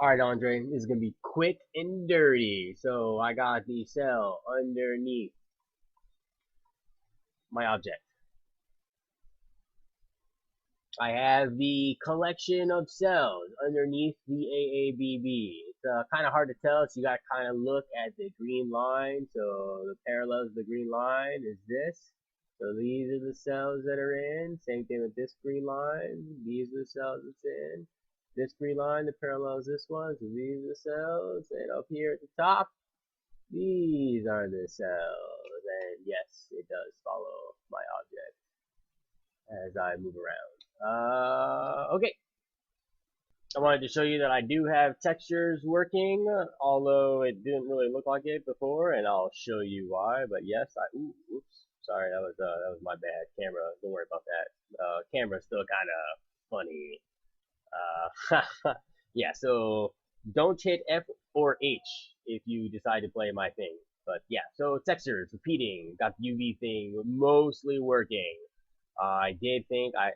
Alright, Andre, this is gonna be quick and dirty. So I got the cell underneath my object. I have the collection of cells underneath the AABB. It's kind of hard to tell, so you gotta kind of look at the green line. So the parallel of the green line is this. So these are the cells that are in. Same thing with this green line. These are the cells it's in. This green line, the parallel is this one. So these are the cells. And up here at the top, these are the cells, and yes, it does follow my object as I move around. Okay, I wanted to show you that I do have textures working, although it didn't really look like it before, and I'll show you why. But yes, oops, sorry, that was my bad. Camera, don't worry about that. Camera's still kind of funny. Yeah, so don't hit F or H if you decide to play my thing. But yeah, so textures, repeating, got the UV thing mostly working. I think I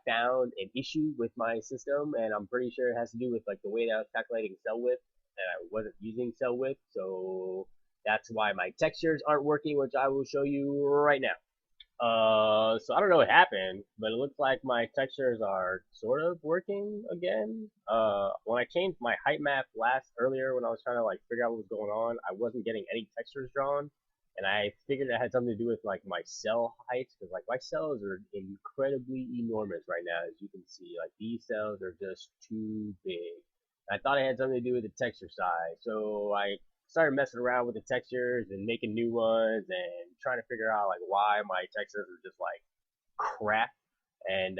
found an issue with my system, and I'm pretty sure it has to do with like the way that I was calculating cell width, and I wasn't using cell width, so that's why my textures aren't working, which I will show you right now. So I don't know what happened, but it looks like my textures are sort of working again. When I changed my height map earlier when I was trying to like figure out what was going on, I wasn't getting any textures drawn, and I figured it had something to do with like my cell heights, because like my cells are incredibly enormous right now, as you can see. Like these cells are just too big. I thought it had something to do with the texture size, so I started messing around with the textures and making new ones and trying to figure out like why my textures are just like crap. And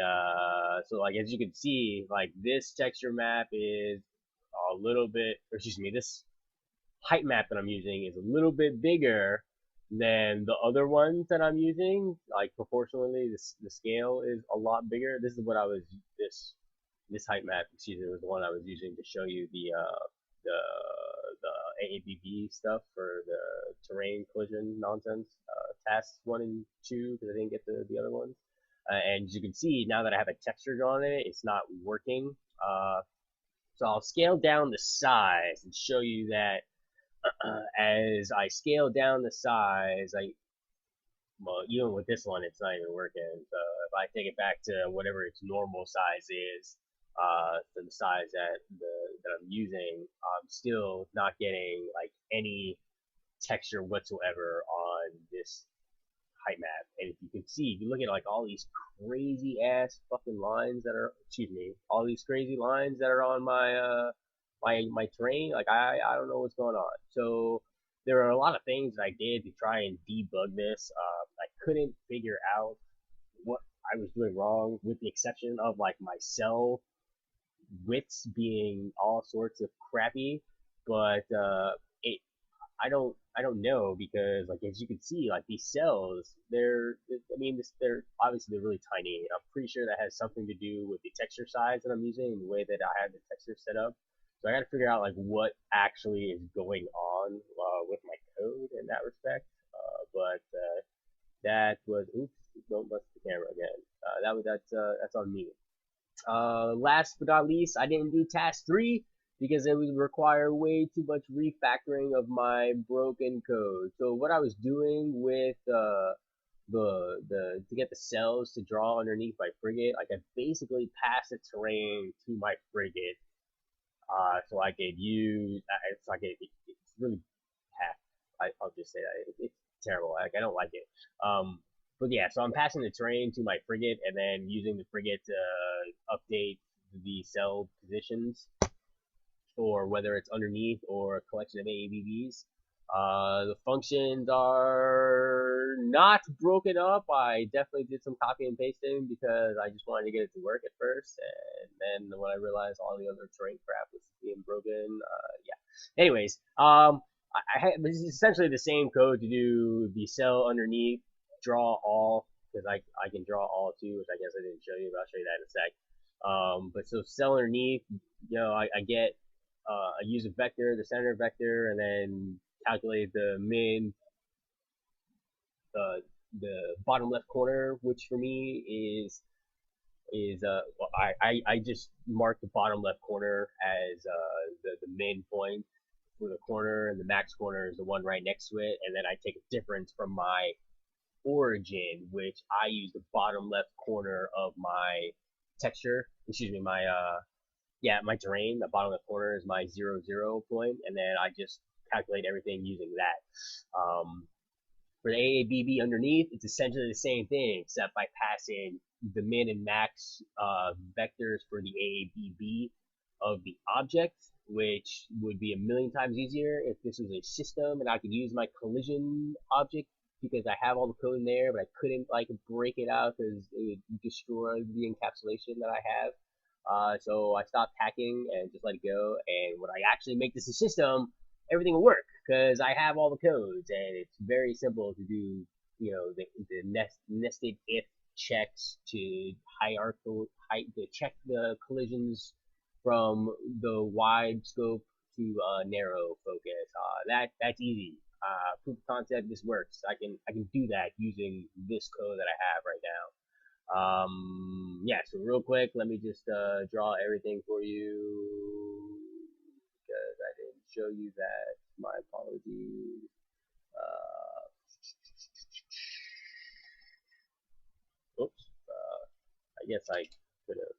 so like as you can see, like this texture map is a little bit, or excuse me, this height map that I'm using is a little bit bigger than the other ones that I'm using. Like proportionally, the scale is a lot bigger. This is what I was this height map, excuse me, was the one I was using to show you the the AABB stuff for the terrain collision nonsense. Tasks 1 and 2 because I didn't get the other ones. And as you can see, now that I have a texture drawn in it, it's not working. So I'll scale down the size and show you that as I scale down the size, well, even with this one, it's not even working. So if I take it back to whatever its normal size is, to the size that I'm using, I'm still not getting like any texture whatsoever on this height map. And if you can see, if you look at like all these crazy ass fucking lines that are, excuse me, all these crazy lines that are on my terrain, like I don't know what's going on. So there are a lot of things that I did to try and debug this. I couldn't figure out what I was doing wrong, with the exception of like my cell widths being all sorts of crappy. But it I don't know, because like as you can see, like these cells, they're obviously they're really tiny. I'm pretty sure that has something to do with the texture size that I'm using and the way that I have the texture set up. So I got to figure out like what actually is going on with my code in that respect. But that was oops, don't bust the camera again. That's on me. Last but not least, I didn't do task 3 because it would require way too much refactoring of my broken code. So what I was doing with the to get the cells to draw underneath my frigate, like I basically passed the terrain to my frigate, so I could use. It's like it's really hacked. I'll just say that it's terrible. Like I don't like it. But yeah, so I'm passing the terrain to my frigate and then using the frigate to update the cell positions, or whether it's underneath or a collection of AABBs. The functions are not broken up. I definitely did some copy and pasting because I just wanted to get it to work at first, and then when I realized all the other terrain crap was being broken, yeah. Anyways, this is essentially the same code to do the cell underneath, draw all, because I can draw all too, which I guess I didn't show you, but I'll show you that in a sec. But so cell underneath, I get I use a vector, the center vector, and then calculate the the bottom left corner, which for me is well, I just mark the bottom left corner as the min point for the corner, and the max corner is the one right next to it, and then I take a difference from my origin, which I use the bottom left corner of my texture, excuse me, my my terrain. The bottom left corner is my 0, 0 point, and then I just calculate everything using that. For the AABB underneath, it's essentially the same thing, except by passing the min and max vectors for the AABB of the object, which would be a million times easier if this was a system and I could use my collision object, because I have all the code in there, but I couldn't like break it out because it would destroy the encapsulation that I have. So I stopped hacking and just let it go. And when I actually make this a system, everything will work because I have all the codes, and it's very simple to do. You know, the nested if checks to to check the collisions from the wide scope to narrow focus. That's easy. Proof of concept, this works. I can do that using this code that I have right now. Yeah, so real quick, let me just draw everything for you because I didn't show you that. My apologies. Oops. I guess I could have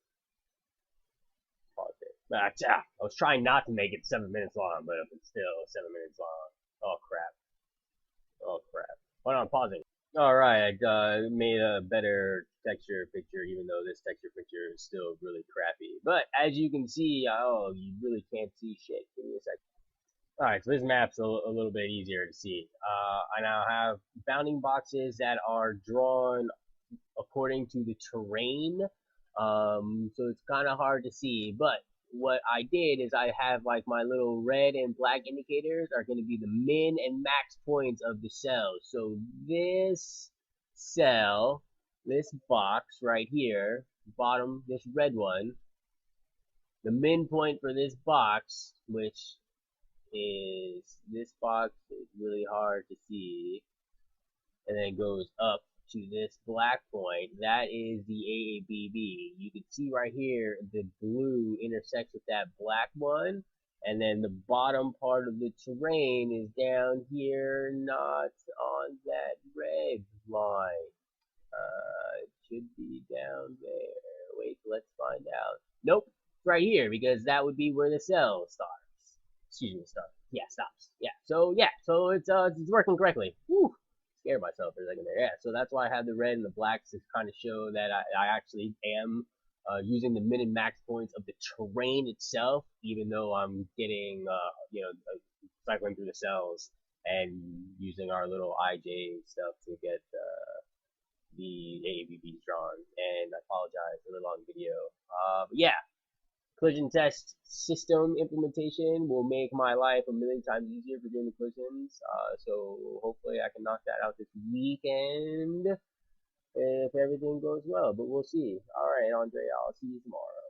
paused it. I was trying not to make it 7 minutes long, but it's still 7 minutes long. Oh crap. Oh crap. Hold on, pausing. Alright, I made a better texture picture, even though this texture picture is still really crappy. But as you can see, oh, you really can't see shit. Give me a second. Alright, so this map's a little bit easier to see. I now have bounding boxes that are drawn according to the terrain. So it's kind of hard to see, but what I did is I have like my little red and black indicators are going to be the min and max points of the cells. So this cell, this box right here, bottom, this red one, the min point for this box, which is this box, is really hard to see, and then goes up to this black point, that is the AABB. You can see right here the blue intersects with that black one, and then the bottom part of the terrain is down here, not on that red line. It should be down there. Wait, let's find out. Nope, it's right here, because that would be where the cell starts. Excuse me, starts. Yeah, stops. So it's working correctly. Whew. Scared myself for a second there. Yeah, so that's why I have the red and the blacks to kind of show that I actually am using the min and max points of the terrain itself, even though I'm getting, cycling through the cells and using our little IJ stuff to get the AABBs drawn. And I apologize for the long video. But yeah, collision test system implementation will make my life a million times easier for doing the collisions. So hopefully I can knock that out this weekend if everything goes well, but we'll see. Alright, Andre, I'll see you tomorrow.